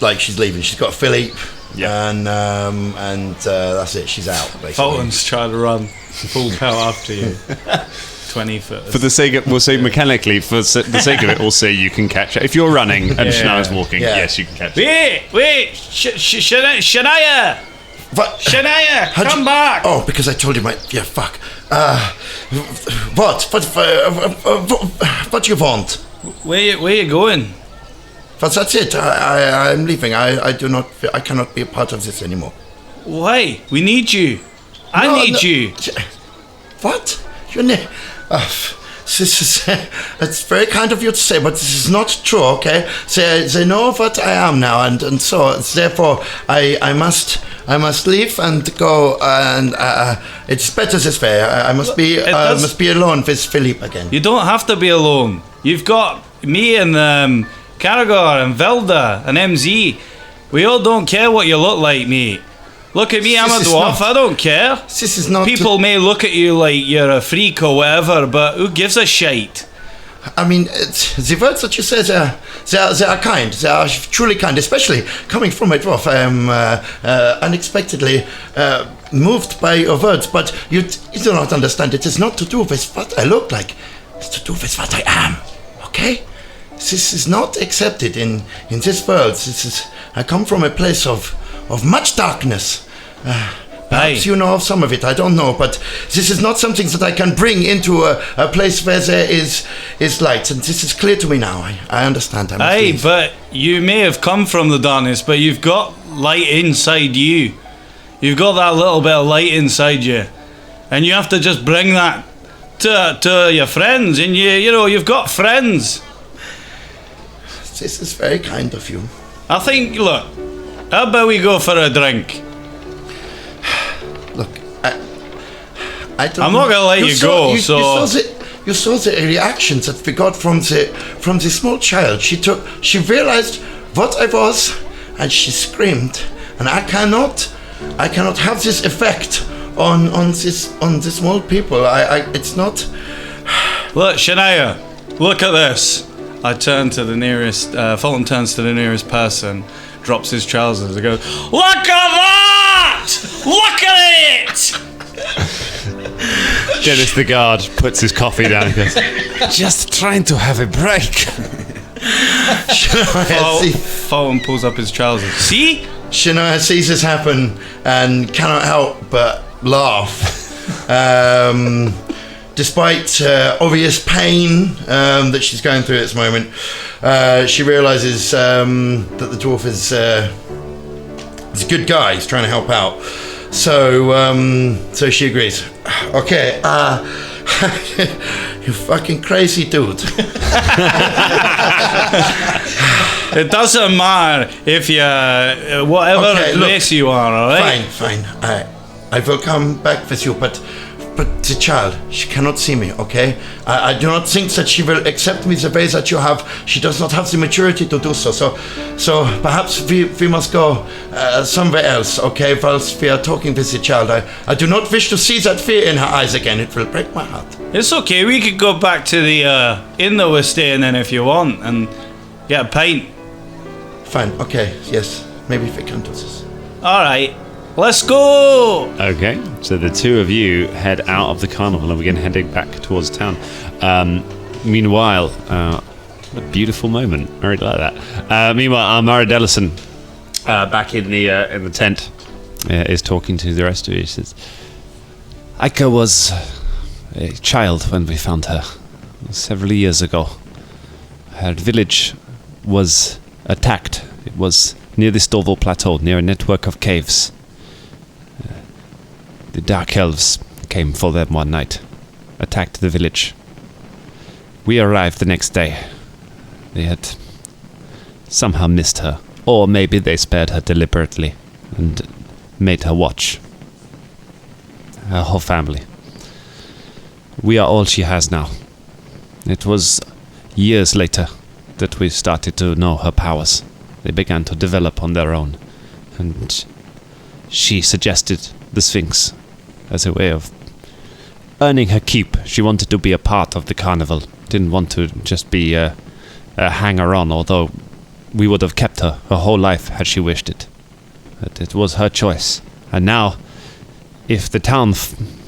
like she's leaving. She's got Philippe, and that's it. She's out. Basically. Fulton's trying to run full power after you. 20 foot. For the sake of, we'll say mechanically, for the sake of it, we'll say you can catch her. If you're running and Shania's walking, yes, you can catch her. Wait! Shania! What? Shania, How'd come you- back! Oh, because I told you my... Yeah, fuck. What you want? Where you going? But that's it. I'm leaving. I cannot be a part of this anymore. Why? We need you. I need you. What? Your name? This is... it's very kind of you to say, but this is not true, okay? They know what I am now, and so therefore I must leave and go, and it's better this way. I must be alone with Philippe again. You don't have to be alone. You've got me and Caragor and Velda and MZ. We all don't care what you look like, mate. Look at me, I'm a dwarf, I don't care. This is not... People may look at you like you're a freak or whatever, but who gives a shite? I mean, the words that you say, they are kind. They are truly kind, especially coming from a dwarf. I am unexpectedly moved by your words, but you do not understand. It is not to do with what I look like. It's to do with what I am, okay? This is not accepted in this world. I come from a place of much darkness. Perhaps you know of some of it, I don't know, but this is not something that I can bring into a place where there is light, and this is clear to me now. I understand. Aye, but you may have come from the darkness, but you've got light inside you. You've got that little bit of light inside you, and you have to just bring that to your friends, and you've got friends. This is very kind of you. I think, look, how about we go for a drink? Look, I don't. I'm not gonna let you go. You saw the reactions that we got from the small child. She realized what I was, and she screamed. And I cannot have this effect on the small people. It's not. Look, Shania, look at this. I turn to the nearest. Fulton turns to the nearest person, drops his trousers, and goes, "Look at that! Look at it!" Dennis the guard puts his coffee down and goes, "Just trying to have a break." Fulton pulls up his trousers. See? Shania sees this happen and cannot help but laugh. Despite obvious pain that she's going through at this moment, she realizes that the dwarf is a good guy. He's trying to help out. So she agrees. Okay, you fucking crazy dude. It doesn't matter if you whatever race you are, alright? Fine. I will come back with you, but the child, she cannot see me, okay? I do not think that she will accept me the way that you have. She does not have the maturity to do so. So perhaps we must go somewhere else, okay? Whilst we are talking with the child. I do not wish to see that fear in her eyes again. It will break my heart. It's okay, we could go back to the inn that we're staying in if you want and get a pint. Fine, okay, yes. Maybe we can do this. Alright, let's go! Okay, so the two of you head out of the carnival and begin heading back towards town. Meanwhile, a beautiful moment. I really like that. Meanwhile, Mara Dellison, back in the tent, is talking to the rest of you. She says, "Aika was a child when we found her, several years ago. Her village was attacked. It was near the Storval Plateau, near a network of caves. The Dark Elves came for them one night, attacked the village. We arrived the next day. They had somehow missed her. Or maybe they spared her deliberately and made her watch. Her whole family. We are all she has now. It was years later that we started to know her powers. They began to develop on their own. And she suggested the Sphinx as a way of earning her keep. She wanted to be a part of the carnival. Didn't want to just be a hanger-on, although we would have kept her whole life had she wished it. But it was her choice. And now, if the town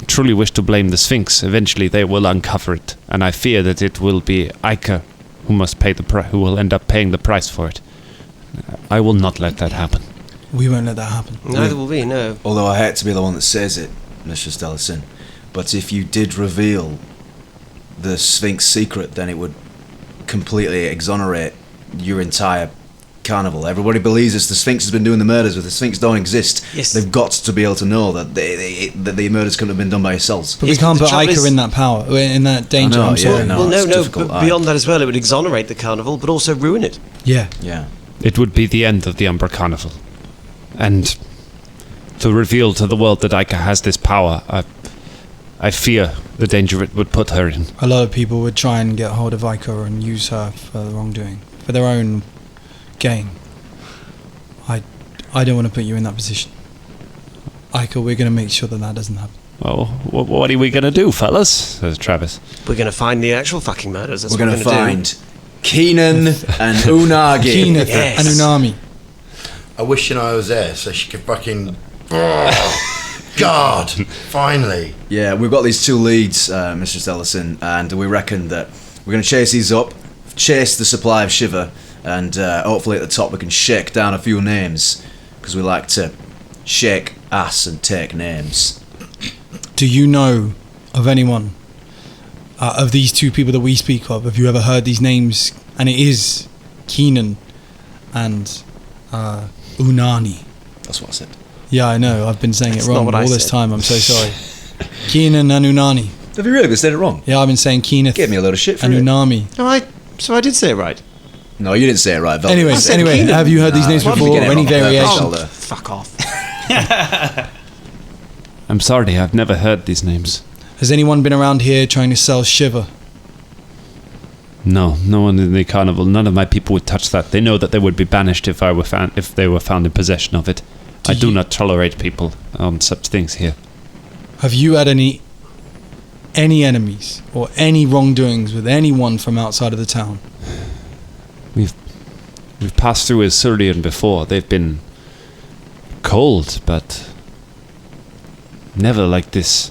truly wish to blame the Sphinx, eventually they will uncover it. And I fear that it will be Ica who must pay who will end up paying the price for it. I will not let that happen. We won't let that happen. Neither will we, no. Although I hate to be the one that says it, Mr. Stellison, but if you did reveal the Sphinx secret, then it would completely exonerate your entire carnival. Everybody believes the Sphinx has been doing the murders, but the Sphinx don't exist. Yes. They've got to be able to know that the murders couldn't have been done by yourselves. But we can't put Ica in that power, in that danger. I know, I'm sorry. yeah, Well, it's no, difficult. but beyond that as well, it would exonerate the carnival, but also ruin it. Yeah. Yeah. It would be the end of the Umbra Carnival. And to reveal to the world that Ica has this power, I fear the danger it would put her in. A lot of people would try and get hold of Ica and use her for the wrongdoing, for their own gain. I don't want to put you in that position. Ica, we're going to make sure that doesn't happen. Well, what are we going to do, fellas? Says Travis. We're going to find the actual fucking murders. That's We're what going to do. find Keenan and Unagi. Keeneth Yes. and Unami. I wish I was there so she could fucking. Oh, God! Finally. Yeah, we've got these two leads, Mr. Stellison, and we reckon that we're going to chase these up, chase the supply of Shiver, and hopefully at the top we can shake down a few names, because we like to shake ass and take names. Do you know of anyone, of these two people that we speak of? Have you ever heard these names? And it is Keenan and Unani. That's what I said. Yeah, I know. I've been saying That's it wrong not what all I this said. time. I'm so sorry. Keenan and Unani. Have you really said it wrong? Yeah, I've been saying Keeneth Gave me a load of shit for and it. Unami. No, so I did say it right. No, you didn't say it right, Velvet. Anyway, I said Keenan. have you heard these names why did we before? get Or it any wrong? variation? Oh, Fuck off. I'm sorry, I've never heard these names. Has anyone been around here trying to sell Shiver? No one in the carnival. None of my people would touch that. They know that they would be banished if they were found in possession of it. I do not tolerate people on such things here. Have you had any enemies or any wrongdoings with anyone from outside of the town? We've passed through Isurian before. They've been cold, but never like this.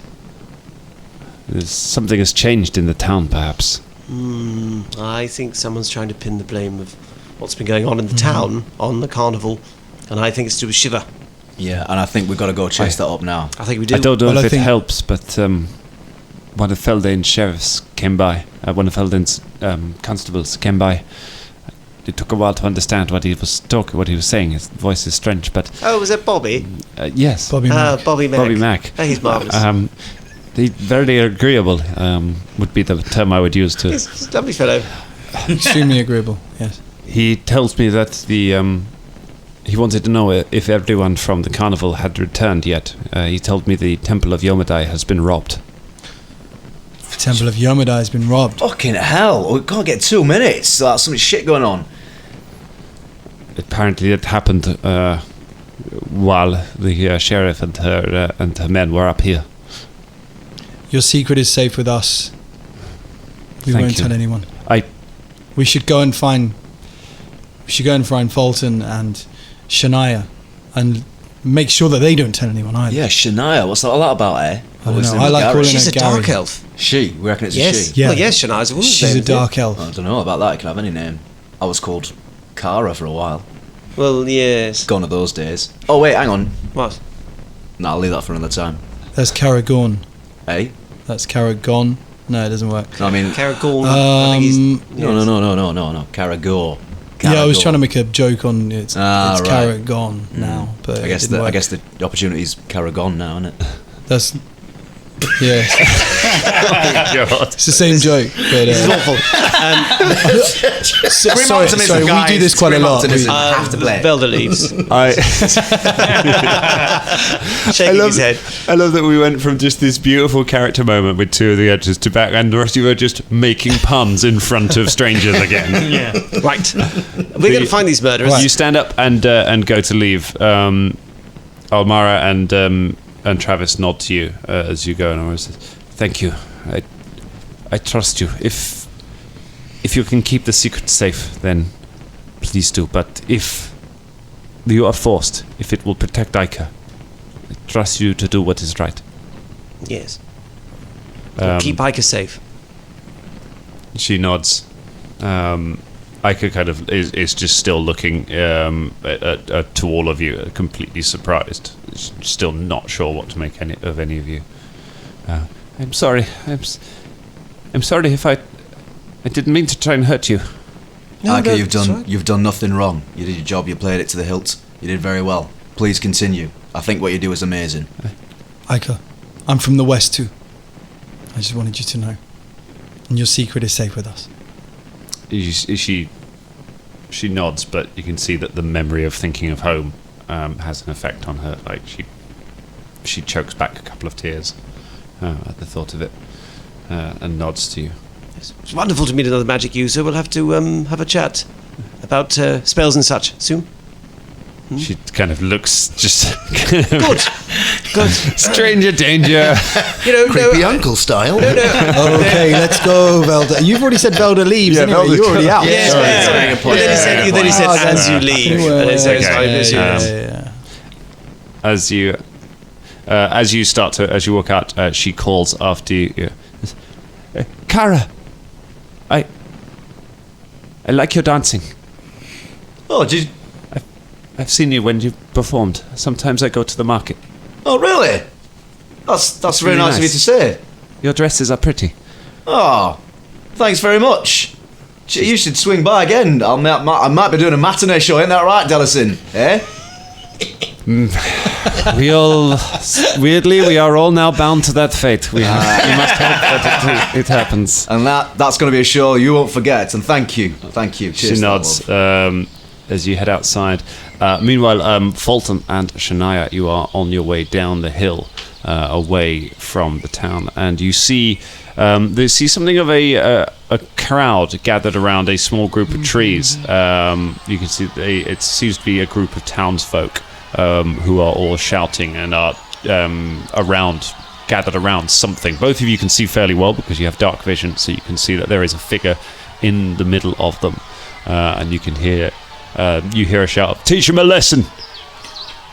Something has changed in the town, perhaps. I think someone's trying to pin the blame of what's been going on in the town on the carnival, and I think it's to do with Shiver. Yeah, and I think we've got to go chase that up now. I think we do. I don't know Well, if I it think- helps, but one of Feldane's sheriffs came by. One of Feldane's constables came by. It took a while to understand what he was saying. His voice is strange, but Oh, was it Bobby? yes, Bobby Mack. Bobby Mack. Bobby Mack. Oh, he's marvellous. Very agreeable would be the term I would use to. He's a lovely fellow. Extremely agreeable, yes. He tells me that he wanted to know if everyone from the carnival had returned yet. He told me the Temple of Yomadai has been robbed. The Temple of Yomadai has been robbed. Fucking hell, we can't get 2 minutes. There's so much shit going on. Apparently, it happened while the sheriff and her men were up here. Your secret is safe with us. We Thank won't you. tell anyone. I We should go and find Fulton and Shania and make sure that they don't tell anyone either. Yeah, Shania, what's all that about, eh? I don't What's know. the name I of like Gary? calling She's her a Gary. dark elf. She, we reckon it's a Yes. she. Yeah. Well, yes, Shania's a woman's She's a name, dark elf. I don't know about that, it can have any name. I was called Kara for a while. Well, yes. Gone are those days. Oh wait, hang on. What? No, I'll leave that for another time. That's Caragorn. Eh? That's Caragon. No, it doesn't work. No, I mean... Caragorn. I think he's... No. Caragor. Yeah, I was trying to make a joke on it's Ah, right. Caragon now, but I guess it didn't work. the opportunity's Caragon now, isn't it? That's Yeah. God. It's the same joke. But, This is awful. sorry, we do this quite a lot. Have to play it. Velda leaves, I shaking his head. love that we went from just this beautiful character moment with two of the editors to back, and the rest of you are just making puns in front of strangers again. Yeah. Right. We're going to find these murderers. You stand up and go to leave. Almara and Travis nod to you as you go, and I says, "Thank you. I trust you. If you can keep the secret safe, then please do. But if you are forced, if it will protect Ica, I trust you to do what is right." Yes. Keep Ica safe. She nods. Ica kind of is just still looking to all of you, completely surprised. Still not sure what to make of any of you. I'm sorry. I'm sorry if I didn't mean to try and hurt you. Ica, you've done nothing wrong. You did your job. You played it to the hilt. You did very well. Please continue. I think what you do is amazing. Ica, I'm from the West too. I just wanted you to know. And your secret is safe with us. She nods, but you can see that the memory of thinking of home has an effect on her. Like she chokes back a couple of tears at the thought of it, and nods to you. It's wonderful to meet another magic user. We'll have to have a chat about spells and such soon. She kind of looks just Good. stranger danger. Creepy uncle style. Okay, let's go, Velda. You've already said Velda leaves. Anyway, Velda's you're already out. Yes, Yeah. then he said as you leave. And it says, Okay. As you walk out, she calls after you. Kara, I like your dancing. Oh, did I've seen you when you performed. Sometimes I go to the market. Oh, really? That's very really nice of you nice. to say. Your dresses are pretty. Oh, thanks very much. You should swing by again. I might be doing a matinee show, ain't that right, Delison? Eh? We are all now bound to that fate. We must hope that it happens. And that's going to be a show you won't forget. And thank you. Cheers. She nods as you head outside. Meanwhile, Fulton and Shania, you are on your way down the hill away from the town, and you see something of a crowd gathered around a small group of trees. You can see it seems to be a group of townsfolk who are all shouting and are gathered around something. Both of you can see fairly well because you have dark vision, so you can see that there is a figure in the middle of them, and you can hear a shout of, "Teach him a lesson!"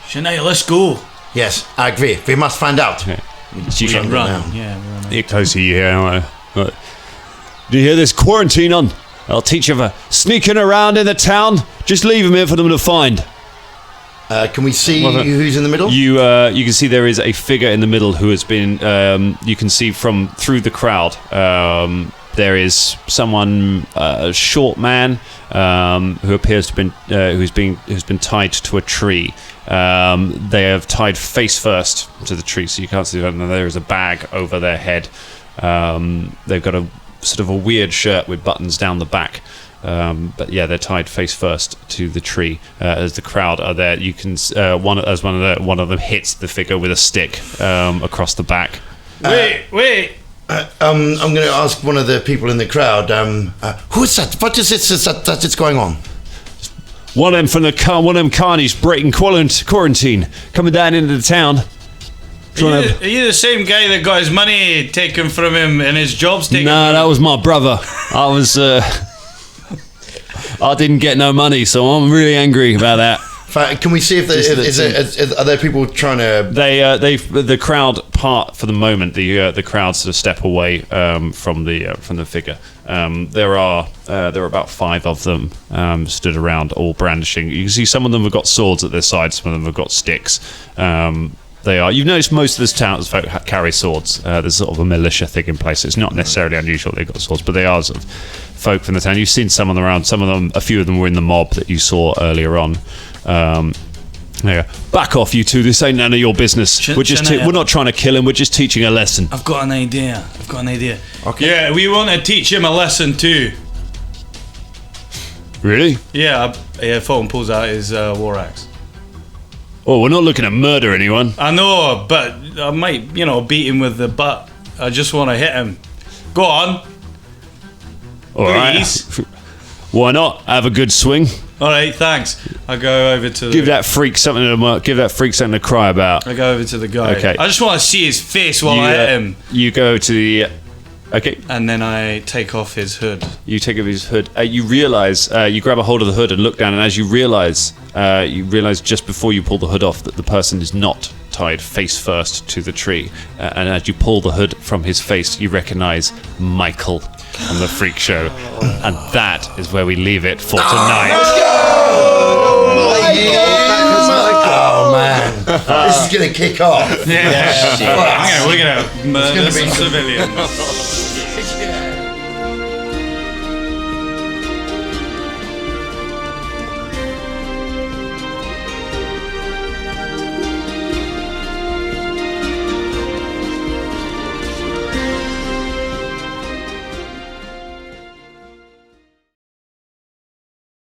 Shania, let's go. Yes, I agree. We must find out. Okay. We can run. Yeah, we run. Get closer, you hear. Do you hear this? Quarantine on. I'll teach you for sneaking around in the town. Just leave him here for them to find. Can we see who's in the middle? You can see there is a figure in the middle who has been. You can see through the crowd. There is someone, a short man, who appears to have been who's been tied to a tree. They have tied face first to the tree, so you can't see them. There is a bag over their head. They've got a sort of a weird shirt with buttons down the back. But yeah, they're tied face first to the tree. As the crowd are there, you can one of them hits the figure with a stick across the back. Wait. I'm going to ask one of the people in the crowd. Who is that? What is it that is going on? One of them carnies breaking quarantine, coming down into the town. Are you the same guy that got his money taken from him and his job's taken? No, that was my brother. I didn't get no money, so I'm really angry about that. Can we see if are there people trying to? The crowd part for the moment. The crowd sort of step away from the figure. There are about 5 of them stood around, all brandishing. You can see some of them have got swords at their sides, some of them have got sticks. You've noticed most of this townsfolk carry swords. There's sort of a militia thing in place. It's not necessarily unusual they've got swords, but they are sort of folk from the town. You've seen some of them around. A few of them were in the mob that you saw earlier on. Yeah. Back off, you two. This ain't none of your business. We're not trying to kill him. We're just teaching a lesson. I've got an idea. Okay. Yeah, we want to teach him a lesson too. Really? Yeah, Fulton pulls out his war axe. Oh, we're not looking to murder anyone. I know, but I might, beat him with the butt. I just want to hit him. Go on. All right. Why not? Have a good swing. All right, thanks. I go over to Give that freak something to cry about. I go over to the guy. Okay. I just want to see his face while I hit him. You go to the. Okay. And then I take off his hood. You take off his hood. You realise, you grab a hold of the hood and look down, and as you realise just before you pull the hood off that the person is not tied face first to the tree. And as you pull the hood from his face, you recognise Michael from the freak show. And that is where we leave it for tonight. Oh man, this is gonna kick off. Yeah. We're gonna murder some civilians.